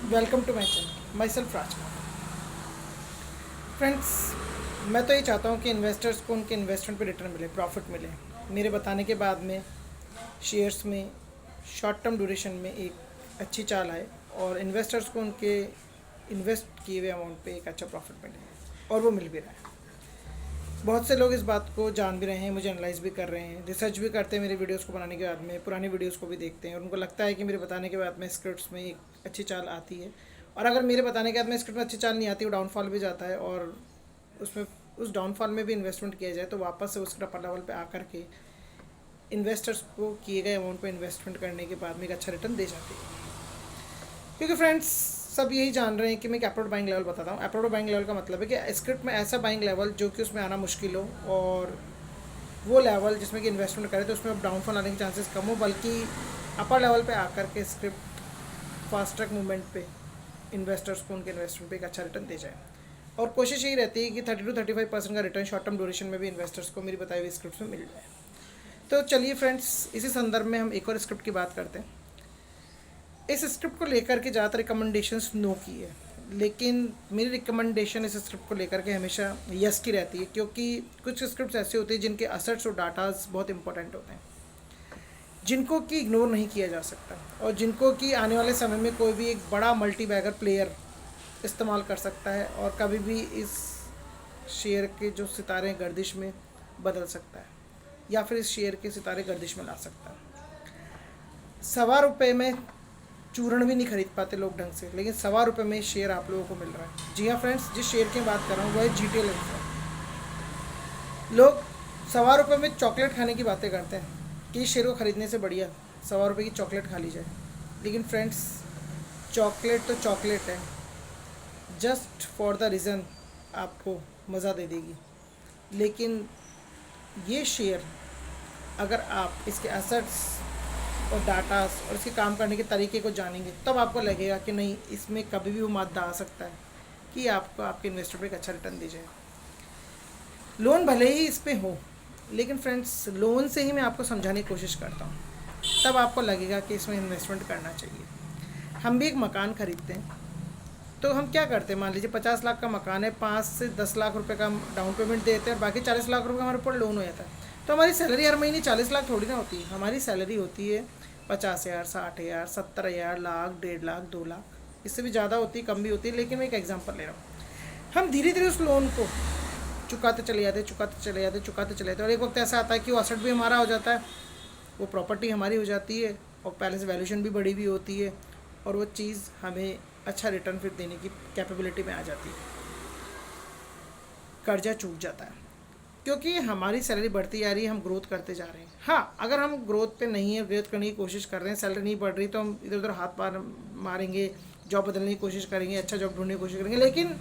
Welcome to my channel myself Rajkumar. Friends, मैं तो ये चाहता हूँ कि इन्वेस्टर्स को उनके इन्वेस्टमेंट पे रिटर्न मिले, प्रॉफिट मिले। मेरे बताने के बाद में शेयर्स में शॉर्ट टर्म ड्यूरेशन में एक अच्छी चाल आए और इन्वेस्टर्स को उनके इन्वेस्ट किए हुए अमाउंट पे एक अच्छा प्रॉफिट मिले, और वो मिल भी रहा है। बहुत से लोग इस बात को जान भी रहे हैं, मुझे एनालाइज भी कर रहे हैं, रिसर्च भी करते हैं मेरे वीडियोस को बनाने के बाद में, पुरानी वीडियोस को भी देखते हैं और उनको लगता है कि मेरे बताने के बाद में स्क्रिप्ट्स में एक अच्छी चाल आती है। और अगर मेरे बताने के बाद में स्क्रिप्ट में अच्छी चाल नहीं आती, वो डाउनफॉल भी जाता है और उसमें उस डाउनफॉल में भी इन्वेस्टमेंट किया जाए तो वापस से उसके अपर लेवल पर आकर के इन्वेस्टर्स को किए गए अमाउंट पर इन्वेस्टमेंट करने के बाद में एक अच्छा रिटर्न दे जाती है। क्योंकि फ्रेंड्स, सब यही जान रहे हैं कि मैं एप्रोड बाइंग लेवल बताता हूँ। एप्रोड बाइंग लेवल का मतलब है कि स्क्रिप्ट में ऐसा बाइंग लेवल जो कि उसमें आना मुश्किल हो, और वो लेवल जिसमें कि इन्वेस्टमेंट करें तो उसमें अब डाउनफॉल आने के चांसेस कम हो, बल्कि अपर लेवल पे आकर के स्क्रिप्ट फास्ट ट्रैक मूवमेंट पे इन्वेस्टर्स को उनके इन्वेस्टमेंट पे एक अच्छा रिटर्न दे जाए। और कोशिश यही रहती है कि 30 to 35% का रिटर्न शॉर्ट टर्म ड्यूरेशन में भी इन्वेस्टर्स को मेरी बताई हुई स्क्रिप्ट में मिल जाए। तो चलिए फ्रेंड्स, इसी संदर्भ में हम एक और स्क्रिप्ट की बात करते हैं। इस स्क्रिप्ट को लेकर के ज़्यादातर रिकमेंडेशंस नो की है, लेकिन मेरी रिकमेंडेशन इस स्क्रिप्ट को लेकर के हमेशा यस की रहती है, क्योंकि कुछ स्क्रिप्ट्स ऐसे होते हैं जिनके असेट्स और डाटाज बहुत इंपॉर्टेंट होते हैं, जिनको कि इग्नोर नहीं किया जा सकता, और जिनको कि आने वाले समय में कोई भी एक बड़ा मल्टी बैगर प्लेयर इस्तेमाल कर सकता है और कभी भी इस शेयर के जो सितारे गर्दिश में बदल सकता है, या फिर इस शेयर के सितारे गर्दिश में ला सकता है। ₹1.25 में चूर्ण भी नहीं खरीद पाते लोग ढंग से, लेकिन ₹1.25 में शेयर आप लोगों को मिल रहा है। जी हाँ फ्रेंड्स, जिस शेयर की बात कर रहा हूँ वो है जीटीएल इंफ्रा। लोग ₹1.25 में चॉकलेट खाने की बातें करते हैं कि इस शेयर को खरीदने से बढ़िया ₹1.25 की चॉकलेट खा ली जाए, लेकिन फ्रेंड्स, चॉकलेट तो चॉकलेट है, जस्ट फॉर द रीज़न आपको मज़ा दे देगी, लेकिन ये शेयर अगर आप इसके एसेट्स और डाटा और इसके काम करने के तरीके को जानेंगे तब आपको लगेगा कि नहीं, इसमें कभी भी वो मादा आ सकता है कि आपको आपके इन्वेस्टर पे एक अच्छा रिटर्न दे जाए। लोन भले ही इस पर हो, लेकिन फ्रेंड्स, लोन से ही मैं आपको समझाने की कोशिश करता हूँ, तब आपको लगेगा कि इसमें इन्वेस्टमेंट करना चाहिए। हम भी एक मकान खरीदते हैं तो हम क्या करते हैं, मान लीजिए 50 लाख का मकान है, 5 से 10 लाख रुपए का डाउन पेमेंट देते हैं और बाकी 40 लाख रुपए हमारे ऊपर लोन हो जाता है। तो हमारी सैलरी हर महीने 40 लाख थोड़ी ना होती है, हमारी सैलरी होती है 50,000, 60,000, 70,000, लाख, 1.5 लाख, 2 लाख, इससे भी ज़्यादा होती है, कम भी होती है, लेकिन मैं एक एग्जांपल ले रहा हूँ। हम धीरे धीरे उस लोन को चुकाते चले जाते, चुकाते चले जाते, चुकाते चले जाते, और एक वक्त ऐसा आता है कि वो असेट भी हमारा हो जाता है, वो प्रॉपर्टी हमारी हो जाती है, और पहले से वैल्यूशन भी बढ़ी हुई होती है, और वो चीज़ हमें अच्छा रिटर्न फिर देने की कैपेबिलिटी में आ जाती है। कर्जा चूक जाता है क्योंकि हमारी सैलरी बढ़ती जा रही है, हम ग्रोथ करते जा रहे हैं। हाँ, अगर हम ग्रोथ पे नहीं है, ग्रोथ करने की कोशिश कर रहे हैं, सैलरी नहीं बढ़ रही, तो हम इधर उधर हाथ पार मारेंगे, जॉब बदलने की कोशिश करेंगे, अच्छा जॉब ढूंढने की कोशिश करेंगे, लेकिन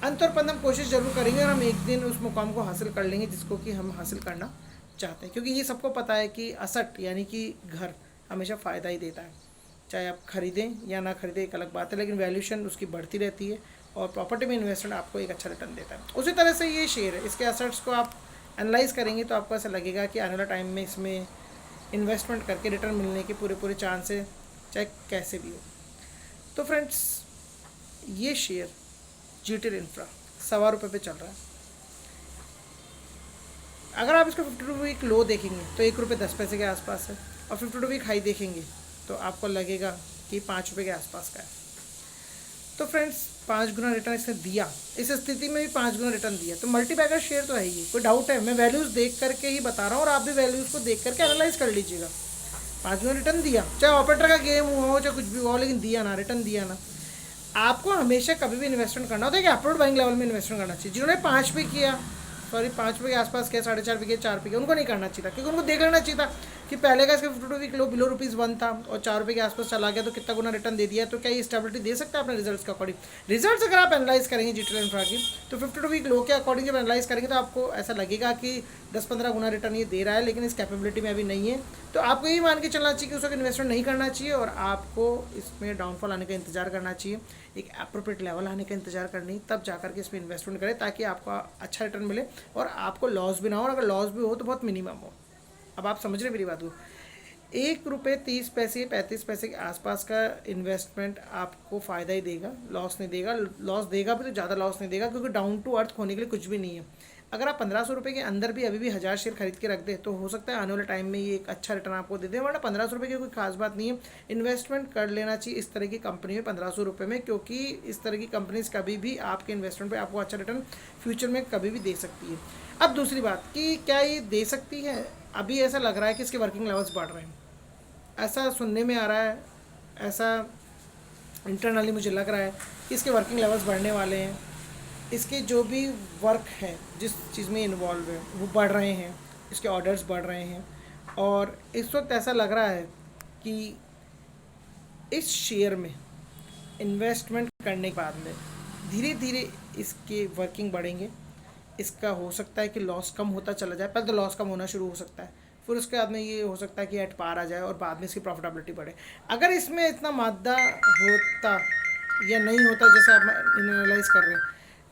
अंत और पंत हम कोशिश जरूर करेंगे और हम एक दिन उस मुकाम को हासिल कर लेंगे जिसको कि हम हासिल करना चाहते हैं। क्योंकि ये सबको पता है कि असट यानी कि घर हमेशा फ़ायदा ही देता है, चाहे आप खरीदें या ना खरीदें एक अलग बात है, लेकिन वैल्यूशन उसकी बढ़ती रहती है और प्रॉपर्टी में इन्वेस्टमेंट आपको एक अच्छा रिटर्न देता है। उसी तरह से ये शेयर है, इसके एसेट्स को आप एनालाइज करेंगे तो आपको ऐसा लगेगा कि आने वाला टाइम में इसमें इन्वेस्टमेंट करके रिटर्न मिलने के पूरे पूरे चांस है, चाहे कैसे भी हो। तो फ्रेंड्स, ये शेयर जीटीएल इंफ्रा ₹1.25 पे चल रहा है। अगर आप इसको 52 वीक लो देखेंगे तो ₹1.10 के आसपास है, और 52 वीक हाई देखेंगे तो आपको लगेगा कि ₹5 के आसपास का है। तो फ्रेंड्स, 5 गुना रिटर्न इसने दिया, इस स्थिति में भी 5 गुना रिटर्न दिया, तो मल्टीबैगर शेयर तो है ही, कोई डाउट है? मैं वैल्यूज़ देख करके ही बता रहा हूँ और आप भी वैल्यूज़ को देख करके एनालाइज कर लीजिएगा। 5 गुना रिटर्न दिया, चाहे ऑपरेटर का गेम हुआ हो चाहे कुछ भी हुआ हो, लेकिन दिया ना, रिटर्न दिया ना। आपको हमेशा कभी भी इन्वेस्टमेंट करना होता है कि एप्रोड बाइंग लेवल में इन्वेस्टमेंट करना चाहिए। जिन्होंने 5 पे किया, सॉरी 5 पे के आसपास किया, 4.5 पे किया, 4 पे किया, उनको नहीं करना चाहिए था, क्योंकि उनको देख लेना चाहिए था कि पहले का इसका 52 वीक लो बिलो ₹1 था और ₹4 के आसपास चला गया, तो कितना गुना रिटर्न दे दिया, तो क्या ये स्टेबिलिटी दे सकता है अपने रिजल्ट्स के अकॉर्डिंग? रिजल्ट्स अगर आप एनालाइज करेंगे जीटीएल इंफ्रा की, तो 52 वीक लो के अकॉर्डिंग जब एनालाइज करेंगे तो आपको ऐसा लगेगा कि 10-15 गुना रिटर्न ये दे रहा है, लेकिन इस कैपेबिलिटी में अभी नहीं है। तो आपको यही मान के चलना चाहिए कि उस वक्त इन्वेस्टमेंट नहीं करना चाहिए और आपको इसमें डाउनफॉल आने का इंतजार करना चाहिए, एक अप्रोप्रिएट लेवल आने का इंतजार करनी, तब जाकर के इसमें इन्वेस्टमेंट करें ताकि आपको अच्छा रिटर्न मिले और आपको लॉस भी ना हो, और अगर लॉस भी हो तो बहुत मिनिमम हो। अब आप समझ रहे मेरी बात को? ₹1.30 ₹35 के आसपास का इन्वेस्टमेंट आपको फ़ायदा ही देगा, लॉस नहीं देगा। लॉस देगा भी तो ज़्यादा लॉस नहीं देगा, क्योंकि डाउन टू अर्थ होने के लिए कुछ भी नहीं है। अगर आप ₹1500 के अंदर भी अभी भी 1000 शेयर खरीद के रख दे तो हो सकता है आने वाले टाइम में ये एक अच्छा रिटर्न आपको दे दे, वरना ₹1500 की कोई खास बात नहीं है। इन्वेस्टमेंट कर लेना चाहिए इस तरह की कंपनी में ₹1500 में, क्योंकि इस तरह की कंपनीज कभी भी आपके इन्वेस्टमेंट पे आपको अच्छा रिटर्न फ्यूचर में कभी भी दे सकती है। अब दूसरी बात कि क्या ये दे सकती है, अभी ऐसा लग रहा है कि इसके वर्किंग लेवल्स बढ़ रहे हैं, ऐसा सुनने में आ रहा है, ऐसा इंटरनली मुझे लग रहा है कि इसके वर्किंग लेवल्स बढ़ने वाले हैं। इसके जो भी वर्क है, जिस चीज़ में इन्वॉल्व है, वो बढ़ रहे हैं, इसके ऑर्डर्स बढ़ रहे हैं। और इस वक्त ऐसा लग रहा है कि इस शेयर में इन्वेस्टमेंट करने के बाद में धीरे धीरे इसके वर्किंग बढ़ेंगे। इसका हो सकता है कि लॉस कम होता चला जाए, पहले तो लॉस कम होना शुरू हो सकता है, फिर उसके बाद में ये हो सकता है कि एट पार आ जाए और बाद में इसकी प्रॉफिटेबिलिटी बढ़े। अगर इसमें इतना मादा होता या नहीं होता जैसे आप एनालाइज कर रहे हैं,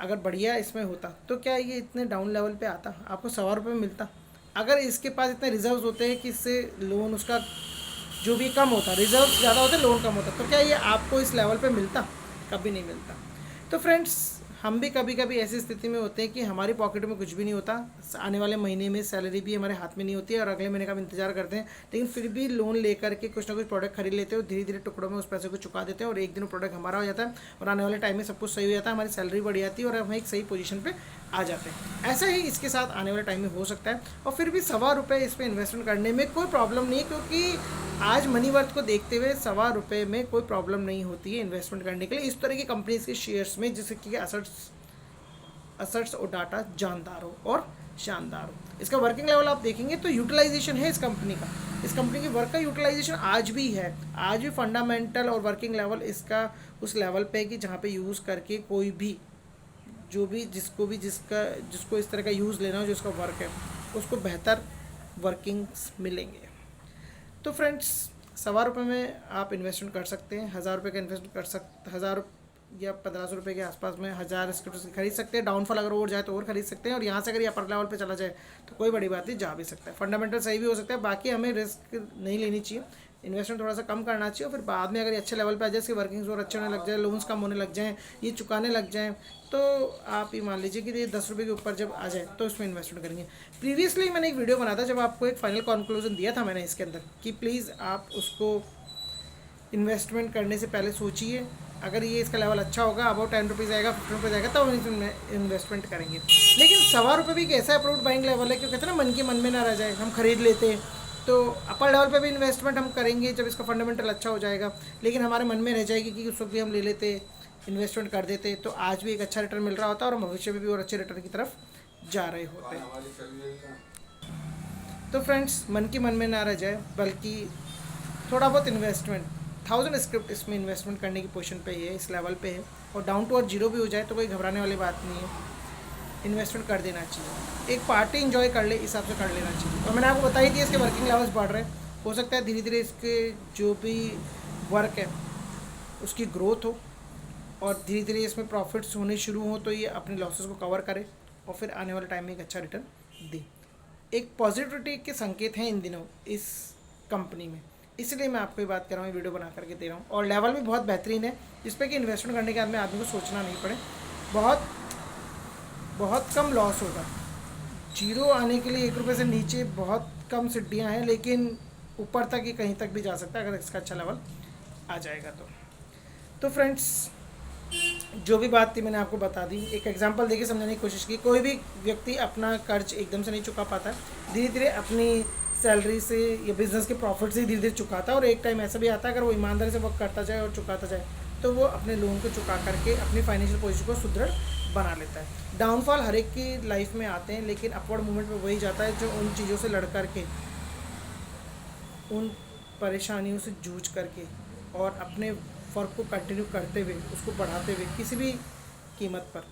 अगर बढ़िया इसमें होता तो क्या ये इतने डाउन लेवल पे आता, आपको ₹100 मिलता? अगर इसके पास इतने रिजर्व्स होते हैं कि इससे लोन उसका जो भी कम होता, रिजर्व ज़्यादा होते, लोन कम होता, तो क्या ये आपको इस लेवल पे मिलता? कभी नहीं मिलता। तो फ्रेंड्स, हम भी कभी कभी ऐसी स्थिति में होते हैं कि हमारी पॉकेट में कुछ भी नहीं होता, आने वाले महीने में सैलरी भी हमारे हाथ में नहीं होती है और अगले महीने का भी इंतजार करते हैं, लेकिन फिर भी लोन लेकर के कुछ ना कुछ प्रोडक्ट खरीद लेते हैं और धीरे धीरे टुकड़ों में उस पैसे को चुका देते हैं और एक दिन वो प्रोडक्ट हमारा हो जाता है और आने वाले टाइम में सब कुछ सही हो जाता है, हमारी सैलरी बढ़ जाती है और हम एक सही पोजीशन पे आ जाते हैं। ऐसा ही इसके साथ आने वाले टाइम में हो सकता है। और फिर भी ₹1.25 इस पर इन्वेस्टमेंट करने में कोई प्रॉब्लम नहीं है, क्योंकि आज मनी वर्थ को देखते हुए ₹1.25 में कोई प्रॉब्लम नहीं होती है इन्वेस्टमेंट करने के लिए इस तरह की कंपनीज के शेयर्स में, जिससे कि असर्ट्स और डाटा जानदार हो और शानदार हो। इसका वर्किंग लेवल आप देखेंगे तो यूटिलाइजेशन है इस कंपनी का, इस कंपनी की वर्क का यूटिलाइजेशन आज भी है, आज भी फंडामेंटल और वर्किंग लेवल इसका उस लेवल पे है कि जहाँ पे यूज़ करके कोई भी जो भी जिसको इस तरह का यूज़ लेना हो, जो इसका वर्क है, उसको बेहतर वर्किंग्स मिलेंगे। तो फ्रेंड्स, ₹1.25 में आप इन्वेस्टमेंट कर सकते हैं, ₹1000 का इन्वेस्ट कर सकते, 1000 या ₹1500 के आसपास में 1000 स्क्रिप्ट खरीद सकते हैं। डाउनफॉल अगर और जाए तो और खरीद सकते हैं, और यहाँ से अगर ये अपर लेवल पे चला जाए तो कोई बड़ी बात नहीं, जा भी सकता है, फंडामेंटल सही भी हो सकता है। बाकी हमें रिस्क नहीं लेनी चाहिए, इन्वेस्टमेंट थोड़ा सा कम करना चाहिए, और फिर बाद में अगर ये अच्छे लेवल पे आ जाए, इसके वर्किंग्स और अच्छे होने लग जाए, लोन्स कम होने लग जाएँ, ये चुकाने लग जाएँ, तो आप ये मान लीजिए कि ये ₹10 के ऊपर जब आ जाए तो इसमें इन्वेस्टमेंट करेंगे। प्रीवियसली मैंने एक वीडियो बना था जब आपको एक फाइनल कंक्लूजन दिया था मैंने इसके अंदर कि प्लीज़ आप उसको इन्वेस्टमेंट करने से पहले सोचिए, अगर ये इसका लेवल अच्छा होगा, अबाउट ₹10 आएगा, ₹15 आएगा, तब हम इन्वेस्टमेंट करेंगे। लेकिन ₹1.25 भी एक ऐसा अप्रूव्ड बाइंग लेवल है, क्योंकि कहते हैं ना, मन के मन में ना रह जाए, हम खरीद लेते हैं। तो अपर लेवल पे भी इन्वेस्टमेंट हम करेंगे जब इसका फंडामेंटल अच्छा हो जाएगा, लेकिन हमारे मन में रह जाएगी कि उस वक्त भी हम ले लेते, इन्वेस्टमेंट कर देते, तो आज भी एक अच्छा रिटर्न मिल रहा होता है और भविष्य में भी और अच्छे रिटर्न की तरफ जा रहे होते हैं। तो फ्रेंड्स, मन के मन में ना रह जाए, बल्कि थोड़ा बहुत इन्वेस्टमेंट, 1000 स्क्रिप्ट इसमें इन्वेस्टमेंट करने की पोजीशन पे है, इस लेवल पे है, और डाउन टू अर्थ जीरो भी हो जाए तो कोई घबराने वाली बात नहीं है, इन्वेस्टमेंट कर देना चाहिए, एक पार्टी इन्जॉय कर ले इस हिसाब से कर लेना चाहिए। और मैंने आपको बताई थी इसके वर्किंग लेवल्स बढ़ रहे हैं, हो सकता है धीरे धीरे इसके जो भी वर्क है उसकी ग्रोथ हो और धीरे धीरे इसमें प्रॉफिट्स होने शुरू हो, तो ये अपने लॉसेस को कवर करे और फिर आने वाले टाइम में एक अच्छा रिटर्न दे। एक पॉजिटिविटी के संकेत हैं इन दिनों इस कंपनी में, इसलिए मैं आपको ये बात कर रहा हूँ, वीडियो बना करके दे रहा हूँ। और लेवल भी बहुत बेहतरीन है, जिस पे कि इन्वेस्टमेंट करने के बाद में आदमी को सोचना नहीं पड़े, बहुत कम लॉस होगा। जीरो आने के लिए ₹1 से नीचे बहुत कम सीढ़ियाँ हैं, लेकिन ऊपर तक ये कहीं तक भी जा सकता है अगर इसका अच्छा लेवल आ जाएगा तो फ्रेंड्स, जो भी बात थी मैंने आपको बता दी, एक एग्जांपल देके समझाने की कोशिश की। कोई भी व्यक्ति अपना कर्ज एकदम से नहीं चुका पाता, धीरे धीरे अपनी सैलरी से या बिजनेस के प्रॉफिट से धीरे धीरे चुकाता है, और एक टाइम ऐसा भी आता है अगर वो ईमानदारी से वर्क करता जाए और चुकाता जाए तो वो अपने लोन को चुका करके अपनी फाइनेंशियल पोजीशन को सुदृढ़ बना लेता है। डाउनफॉल हर एक की लाइफ में आते हैं, लेकिन अपवर्ड मूवमेंट में वही जाता है जो उन चीज़ों से लड़ करके, उन परेशानियों से जूझ करके और अपने वर्क को कंटिन्यू करते हुए, उसको बढ़ाते हुए किसी भी कीमत पर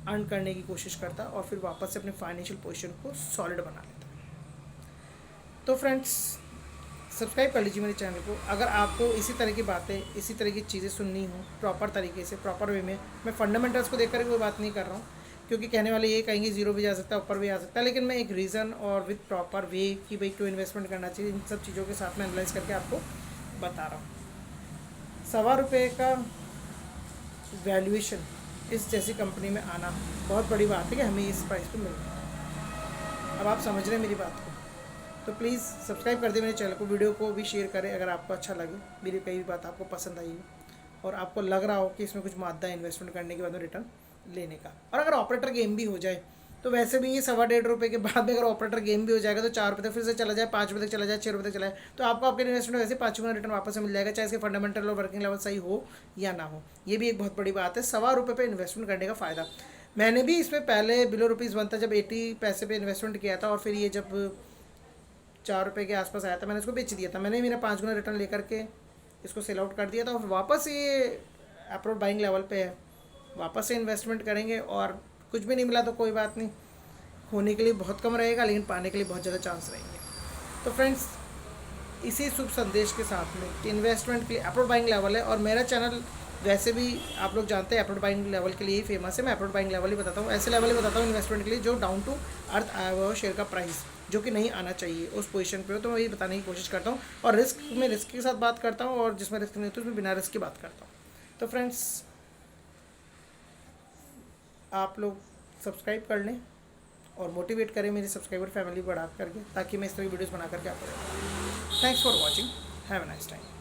अर्न करने की कोशिश करता और फिर वापस से अपने फाइनेंशियल पोजीशन को सॉलिड बना लेता। तो फ्रेंड्स, सब्सक्राइब कर लीजिए मेरे चैनल को। अगर आपको इसी तरह की बातें, इसी तरह की चीज़ें सुननी हो प्रॉपर तरीके से, प्रॉपर वे में, मैं फंडामेंटल्स को देख कर कोई बात नहीं कर रहा हूँ, क्योंकि कहने वाले ये कहेंगे ज़ीरो भी जा सकता है, ऊपर भी आ सकता है, लेकिन मैं एक रीज़न और विद प्रॉपर वे कि भाई क्यों इन्वेस्टमेंट करना चाहिए, इन सब चीज़ों के साथ में एनालाइज करके आपको बता रहा हूँ। ₹1.25 का वैल्यूएशन इस जैसी कंपनी में आना बहुत बड़ी बात है कि हमें इस प्राइस पे मिल रहा है। अब आप समझ रहे हैं मेरी बात को, तो प्लीज़ सब्सक्राइब कर दें मेरे चैनल को, वीडियो को भी शेयर करें अगर आपको अच्छा लगे, मेरी कई भी बात आपको पसंद आई हो और आपको लग रहा हो कि इसमें कुछ मादा है इन्वेस्टमेंट करने के बाद में रिटर्न लेने का। और अगर ऑपरेटर गेम भी हो जाए तो वैसे भी ये ₹1.25 के बाद में अगर ऑपरेटर गेम भी हो जाएगा तो ₹4 तक फिर से चला जाए, ₹5 तक चला जाए, ₹6 तक चला जाए, तो आपको आपके इन्वेस्टमेंट वैसे 5 गुना रिटर्न वापस से मिल जाएगा, चाहे इसके फंडामेंटल और वर्किंग लेवल सही हो या ना हो। ये भी एक बहुत बड़ी बात है ₹1.25 पे इन्वेस्टमेंट करने का फ़ायदा। मैंने भी इसमें पहले बिलो ₹1 था, जब 80 पैसे पे इन्वेस्टमेंट किया था और फिर ये जब ₹4 के आसपास आया था, मैंने इसको बेच दिया था। मैंने मेरा 5 गुना रिटर्न लेकर के इसको सेल आउट कर दिया था और वापस ये अप्रोड बाइंग लेवल पे है, वापस से इन्वेस्टमेंट करेंगे और कुछ भी नहीं मिला तो कोई बात नहीं, होने के लिए बहुत कम रहेगा लेकिन पाने के लिए बहुत ज़्यादा चांस रहेंगे। तो फ्रेंड्स, इसी शुभ संदेश के साथ में कि इन्वेस्टमेंट के लिए अप्रोड बाइंग लेवल है और मेरा चैनल वैसे भी आप लोग जानते हैं अप्रोड बाइंग लेवल के लिए ही फेमस है। मैं अप्रोड बाइंग लेवल ही बताता हूँ, ऐसे लेवल ही बताता हूँ इन्वेस्टमेंट के लिए जो डाउन टू अर्थ आया हुआ शेयर का प्राइस जो कि नहीं आना चाहिए उस पोजीशन पे हो, तो मैं ये बताने की कोशिश करता हूँ। और रिस्क में रिस्क के साथ बात करता हूँ और जिसमें रिस्क नहीं होती उसमें बिना रिस्क की बात करता हूँ। तो फ्रेंड्स, आप लोग सब्सक्राइब कर लें और मोटिवेट करें मेरी सब्सक्राइबर फैमिली बढ़ा करके, ताकि मैं इस तरह की वीडियोज़ बना करके आपको। Thanks for watching, have a nice time.